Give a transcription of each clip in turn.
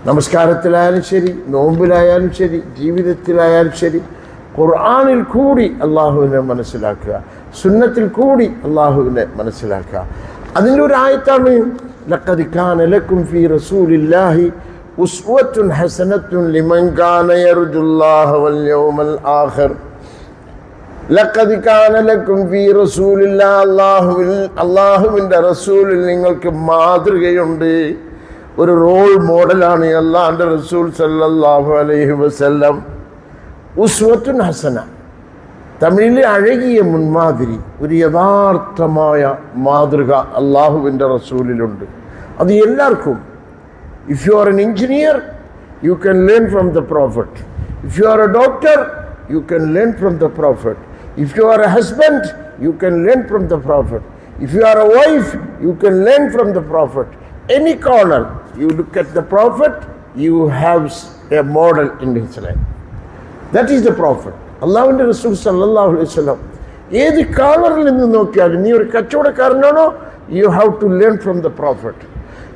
നമസ്കാരത്തിലായാലും ശരി, നോമ്പിലായാലും ശരി, ജീവിതത്തിലായാലും ശരി, ഖുർആനിൽ കൂടി അള്ളാഹുവിനെ മനസ്സിലാക്കുക, സുന്നത്തിൽ കൂടി അള്ളാഹുവിനെ മനസ്സിലാക്കുക. അതിൻ്റെ ഒരു ആയത്താണ് ലഖദ് കാന ലക്കും ഫീ റസൂലില്ലാഹി ഉസ്വത്തുൻ ഹസനത്തുൻ ലിമൻ കാന യർജുല്ലാഹ വൽ യൗമൽ ആഖിർ. ലഖദ് കാന ലക്കും ഫീ റസൂലില്ലാഹി, അള്ളാഹുവിൻ്റെ റസൂലിൽ നിങ്ങൾക്ക് മാതൃകയുണ്ട്. ഒരു റോൾ മോഡലാണ് അള്ളാഹുവിൻ്റെ റസൂൽ സല്ലല്ലാഹു അലൈഹി വസല്ലം. ഉസ്വത്തുൻ ഹസന, തമിഴിലെ അഴകിയ മുൻമാതിരി, ഒരു യഥാർത്ഥമായ മാതൃക അള്ളാഹുവിൻ്റെ റസൂലിലുണ്ട്. അത് എല്ലാവർക്കും. If you are an engineer, you can learn from the prophet. If you are A doctor, you can learn from the prophet. If you are A husband, you can learn from the prophet. If you are A wife, you can learn from the prophet. Any corner you look at the prophet, you have a model in his life. That is the prophet. അള്ളാഹുവിൻ്റെ റസൂൽ സല്ലല്ലാഹു അലൈഹി വസല്ലം. ഏത് കോർണറിൽ നിന്ന് നോക്കിയാലും, നീ ഒരു കച്ചവടക്കാരനാണോ, you have to learn from the prophet.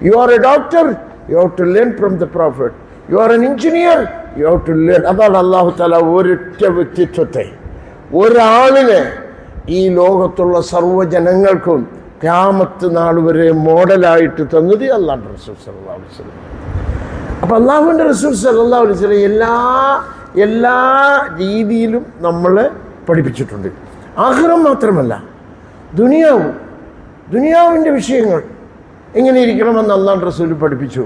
You are a doctor, you have to learn from the prophet. You are an engineer, you have to learn. അതാണ് അല്ലാഹു തആല ഒരൊറ്റ വ്യക്തിത്വത്തെ, ഒരാളിനെ ഈ ലോകത്തുള്ള സർവ്വജനങ്ങൾക്കും ഖിയാമത്ത് നാൾ വരെ മോഡലായിട്ട് തന്നത് അല്ലാഹുവിൻ്റെ റസൂൽ സല്ലല്ലാഹു അലൈഹി വസല്ലം. അപ്പം അല്ലാഹുവിൻ്റെ റസൂൽ സല്ലല്ലാഹു അലൈഹി വസല്ലം എല്ലാ രീതിയിലും നമ്മളെ പഠിപ്പിച്ചിട്ടുണ്ട്. ആഖിറം മാത്രമല്ല, ദുനിയാവിൻ്റെ വിഷയങ്ങൾ എങ്ങനെ ഇരിക്കണമെന്ന് അല്ലാഹുവിൻ്റെ റസൂൽ പഠിപ്പിച്ചു.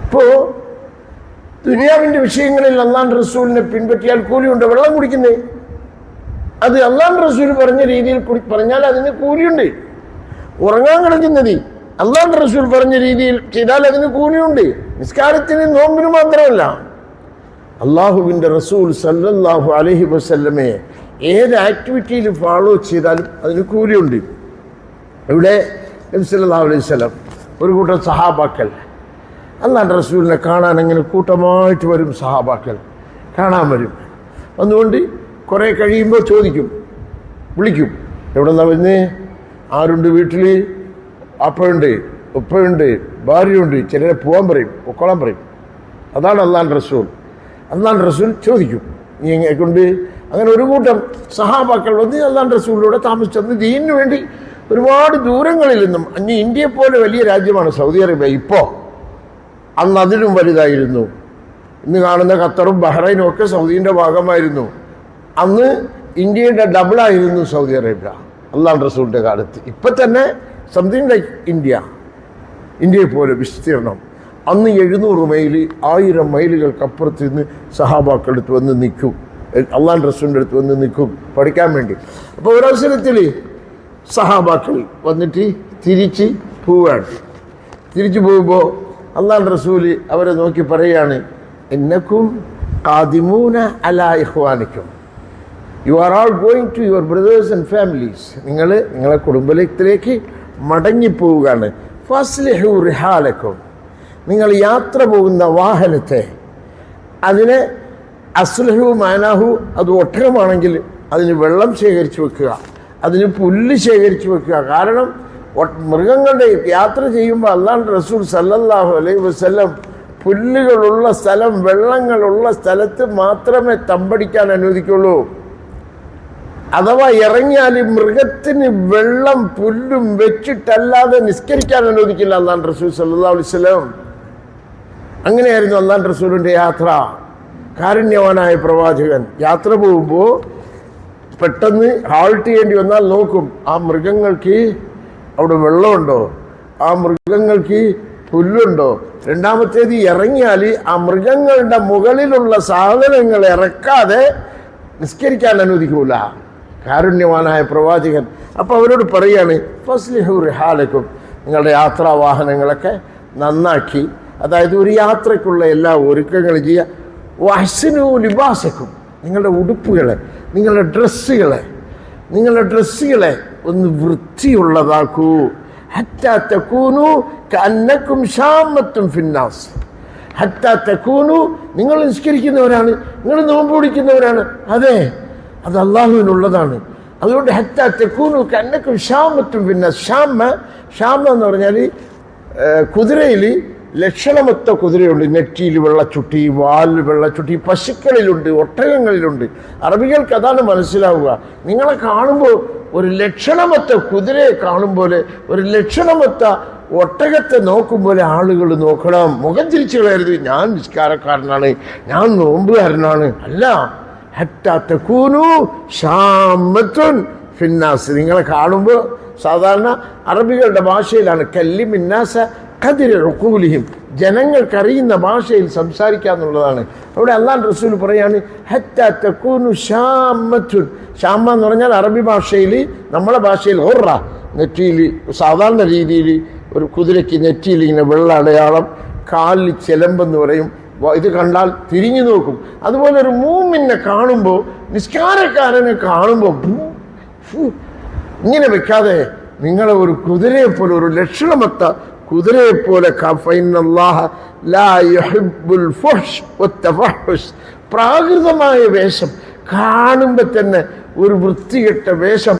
ഇപ്പോൾ ദുനിയാവിൻ്റെ വിഷയങ്ങളിൽ അല്ലാഹുവിൻ്റെ റസൂലിനെ പിൻപറ്റിയാൽ കൂലിയുണ്ട്. വെള്ളം കുടിക്കുന്നേ, അത് അല്ലാഹുവിൻ്റെ റസൂൽ പറഞ്ഞ രീതിയിൽ പറഞ്ഞാൽ അതിന് കൂലിയുണ്ട്. ഉറങ്ങാൻ കിടക്കുന്നത് അല്ലാഹുവിൻ്റെ റസൂൽ പറഞ്ഞ രീതിയിൽ ചെയ്താൽ അതിന് കൂലിയുണ്ട്. നിസ്കാരത്തിന്, നോമ്പിന് മാത്രമല്ല, അള്ളാഹുവിൻ്റെ റസൂൽ സല്ലല്ലാഹു അലൈഹി വസല്ലമയെ ഏത് ആക്ടിവിറ്റിയിൽ ഫോളോ ചെയ്താലും അതിന് കൂലിയുണ്ട്. ഇവിടെ നബി സല്ലല്ലാഹു അലൈഹി വസല്ലം ഒരു കൂട്ടം സഹാബാക്കൾ അല്ലാഹുവിൻ്റെ റസൂലിനെ കാണാൻ അങ്ങനെ കൂട്ടമായിട്ട് വരും. സഹാബാക്കൾ കാണാൻ വരും. അതുകൊണ്ട് കുറേ കഴിയുമ്പോൾ ചോദിക്കും, വിളിക്കും, എവിടെ നിന്നാണ് വരുന്നത്, ആരുണ്ട് വീട്ടിൽ, അപ്പയുണ്ട്, ഉപ്പയുണ്ട്, ഭാര്യയുണ്ട്, ചിലരെ പോകാൻ പറയും, പൊക്കോളാൻ പറയും. അതാണ് അല്ലാഹുവിൻ്റെ റസൂൽ. അല്ലാഹുവിൻ്റെ റസൂൽ ചോദിക്കും, നീ എങ്ങനെക്കൊണ്ട്. അങ്ങനെ ഒരു കൂട്ടം സഹാബാക്കൾ വന്ന് അല്ലാഹുവിൻ്റെ റസൂലിലൂടെ താമസിച്ചത് ദീനിനു വേണ്ടി ഒരുപാട് ദൂരങ്ങളിൽ നിന്നും. അന്ന് ഇന്ത്യയെ പോലെ വലിയ രാജ്യമാണ് സൗദി അറേബ്യ. ഇപ്പോൾ അന്ന് അതിലും വലുതായിരുന്നു. ഇന്ന് കാണുന്ന ഖത്തറും ബഹ്റൈനും ഒക്കെ സൗദീൻ്റെ ഭാഗമായിരുന്നു. അന്ന് ഇന്ത്യയുടെ ഡബിളായിരുന്നു സൗദി അറേബ്യ അല്ലാഹുവിൻ്റെ റസൂലിൻ്റെ കാലത്ത്. ഇപ്പം തന്നെ സംതിങ് ലൈക്ക് ഇന്ത്യയെ പോലെ വിസ്തീർണം. അന്ന് 700 മൈൽ, 1000 മൈലുകൾക്കപ്പുറത്ത് നിന്ന് സഹാബാക്കളുടെ അടുത്ത് വന്ന് നിൽക്കും, അല്ലാഹുവിൻ്റെ റസൂലിൻ്റെ അടുത്ത് വന്ന് നിൽക്കും പഠിക്കാൻ വേണ്ടി. അപ്പോൾ ഒരവസരത്തിൽ സഹാബാക്കൾ വന്നിട്ട് തിരിച്ച് പോവുകയാണ്. തിരിച്ചു പോകുമ്പോൾ അല്ലാഹുവിൻ്റെ റസൂല് അവരെ നോക്കി പറയുകയാണ്, ഇന്നക്കും ഖാദിമൂന അലാ ഇഖ്വാനിക്കും, you are all going to your brothers and families. നിങ്ങളെ കുടുംബത്തിലേക്ക് മടങ്ങിപ്പോവുകയാണ്. ഫസ്ലിഹു റിഹാലക്കും, നിങ്ങൾ യാത്ര പോകുന്ന വാഹനത്തെ, അതിനെ അസ്ലഹു മാനാഹു, അത് ഒട്ടകമാണെങ്കിൽ അതിന് വെള്ളം ശേഖരിച്ച് വെക്കുക, അതിന് പുല്ല് ശേഖരിച്ച് വെക്കുക. കാരണം മൃഗങ്ങളുടെ യാത്ര ചെയ്യുമ്പോൾ അല്ലാഹുവിൻ്റെ റസൂൽ സല്ലല്ലാഹു അലൈഹി വസല്ലം പുല്ലുകളുള്ള സ്ഥലം, വെള്ളങ്ങളുള്ള സ്ഥലത്ത് മാത്രമേ തമ്പടിക്കാൻ അനുവദിക്കുള്ളൂ. അഥവാ ഇറങ്ങിയാൽ മൃഗത്തിന് വെള്ളം പുല്ലും വെച്ചിട്ടല്ലാതെ നിസ്കരിക്കാൻ അനുവദിക്കില്ല അല്ലാഹുവിൻ്റെ റസൂൽ സല്ലല്ലാഹു അലൈഹി വസല്ലം. അങ്ങനെയായിരുന്നു അല്ലാഹുവിൻ്റെ റസൂലിൻ്റെ യാത്ര. കാരുണ്യവാനായ പ്രവാചകൻ യാത്ര പോകുമ്പോൾ പെട്ടെന്ന് ഹാൾട്ട് ചെയ്യേണ്ടി വന്നാൽ നോക്കും, ആ മൃഗങ്ങൾക്ക് അവിടെ വെള്ളമുണ്ടോ, ആ മൃഗങ്ങൾക്ക് പുല്ലുണ്ടോ. രണ്ടാമത്തേത്, ഇറങ്ങിയാൽ ആ മൃഗങ്ങളുടെ മുകളിലുള്ള സാധനങ്ങൾ ഇറക്കാതെ നിസ്കരിക്കാൻ അനുവദിക്കൂല. കാരുണ്യവാനായ പ്രവാചകൻ. അപ്പോൾ അവരോട് പറയാണ്, ഫസ്ലിഹു റിഹാലക്കും, നിങ്ങളുടെ യാത്രാവാഹനങ്ങളൊക്കെ നന്നാക്കി, അതായത് ഒരു യാത്രയ്ക്കുള്ള എല്ലാ ഒരുക്കങ്ങളും ചെയ്യുക. വഹ്സിനു ലിബാസക്കും, നിങ്ങളുടെ ഉടുപ്പുകളെ, നിങ്ങളുടെ ഡ്രസ്സുകളെ ഒന്ന് വൃത്തിയുള്ളതാക്കൂ. ഹത്താ തകൂനു കഅന്നകും ശാമത്തും ഫിന്നാസ്. ഹത്താ തകൂനു, നിങ്ങൾ നിസ്കരിക്കുന്നവരാണ്, നിങ്ങൾ നോമ്പ് പിടിക്കുന്നവരാണ്, അതെ, അത് അള്ളാഹുവിനുള്ളതാണ്. അതുകൊണ്ട് ഹത്താ തകൂനു കഅന്നകും ശാമത്തും ഫിന്നാസ്. ഷാമ എന്ന് പറഞ്ഞാൽ കുതിരയിൽ ലക്ഷണമൊത്ത കുതിരയുണ്ട്, നെറ്റിയിൽ വെള്ളച്ചുട്ടി, വാലിൽ വെള്ളച്ചുട്ടി, പശുക്കളിലുണ്ട്, ഒട്ടകങ്ങളിലുണ്ട്. അറബികൾക്ക് അതാണ് മനസ്സിലാവുക. നിങ്ങളെ കാണുമ്പോൾ ഒരു ലക്ഷണമൊത്ത കുതിരയെ കാണും പോലെ, ഒരു ലക്ഷണമൊത്ത ഒട്ടകത്തെ നോക്കും പോലെ ആളുകൾ നോക്കണം. മുഖം തിരിച്ചു കളയരുത്, ഞാൻ നിസ്കാരക്കാരനാണ്, ഞാൻ നോമ്പുകാരനാണ്. അല്ല, ഹത്താ തകൂനു ശാമത്തുൻ ഫിന്നാസ്. നിങ്ങളെ കാണുമ്പോൾ സാധാരണ അറബികളുടെ ഭാഷയിലാണ് കല്ലിമിന്നാസ ഖദിര ഉഖൂലിഹിം, ജനങ്ങൾക്കറിയുന്ന ഭാഷയിൽ സംസാരിക്കുക എന്നുള്ളതാണ്. അവിടെ അല്ലാഹുവിന്റെ റസൂൽ പറയാണ് ഹത്താ തകൂനു ശാമത്തുൻ. ഷാമ എന്ന് പറഞ്ഞാൽ അറബി ഭാഷയിൽ, നമ്മളെ ഭാഷയിൽ ഹുറ, നെറ്റിയിൽ സാധാരണ രീതിയിൽ ഒരു കുതിരയ്ക്ക് നെറ്റിയിൽ ഇങ്ങനെ വെള്ള അടയാളം, കാലിൽ ചെലമ്പെന്ന് പറയും. ഇത് കണ്ടാൽ തിരിഞ്ഞു നോക്കും. അതുപോലെ ഒരു മൂമിനെ കാണുമ്പോൾ, നിസ്കാരക്കാരനെ കാണുമ്പോൾ ഇങ്ങനെ വെക്കാതെ നിങ്ങളെ ഒരു കുതിരയെപ്പോലെ, ഒരു ലക്ഷണമൊത്ത കുതിരയെപ്പോലെ, പ്രാകൃതമായ വേഷം കാണുമ്പോൾ തന്നെ ഒരു വൃത്തികെട്ട വേഷം